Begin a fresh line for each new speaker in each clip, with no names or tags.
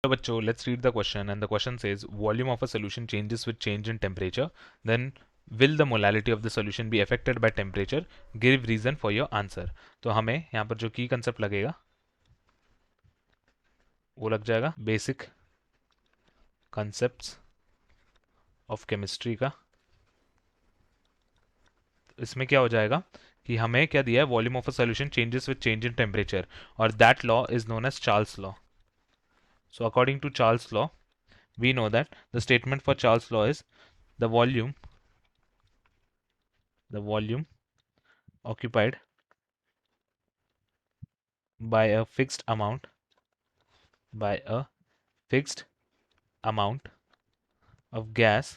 So बच्चों, let's read the question, and the question says volume of a solution changes with change in temperature. Then will the molality of the solution be affected by temperature? Give reason for your answer. तो हमें यहाँ पर जो की concept लगेगा वो लग जाएगा बेसिक कंसेप्ट्स ऑफ केमिस्ट्री का. इसमें क्या हो जाएगा कि हमें क्या दिया है, volume of a solution changes with change in temperature, और that law is known as Charles law. So according to Charles' law, we know that the statement for Charles' law is the volume occupied by a fixed amount of gas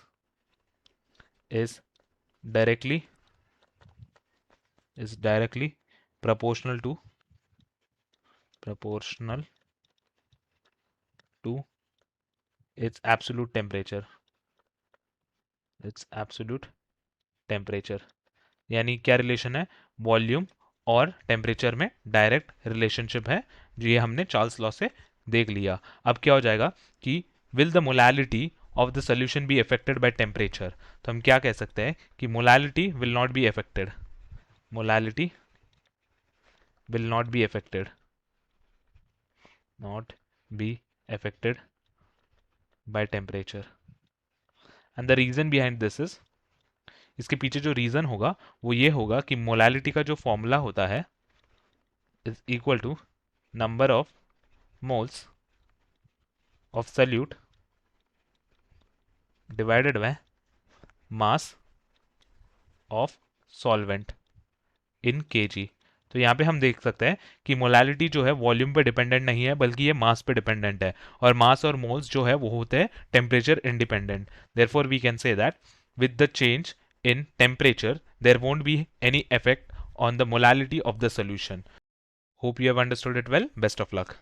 is directly proportional to its absolute temperature. यानी क्या relation है, volume और temperature में direct relationship है, जो ये हमने Charles law से देख लिया. अब क्या हो जाएगा कि will the molality of the solution be affected by temperature. तो हम क्या कह सकते हैं कि molality will not be affected, by temperature. And the reason behind this is, इसके पीछे जो रीजन होगा वो ये होगा कि मोलैलिटी का जो फॉर्मूला होता है is equal to number of moles of solute divided by mass of solvent in kg. तो यहाँ पे हम देख सकते हैं कि मोलैलिटी जो है वॉल्यूम पे डिपेंडेंट नहीं है, बल्कि ये मास पे डिपेंडेंट है, और मास और मोल्स जो है वो होते हैं temperature independent. Therefore we can say that with the change in temperature there won't be any effect on the molality of the solution. Hope you have understood it well. Best of luck.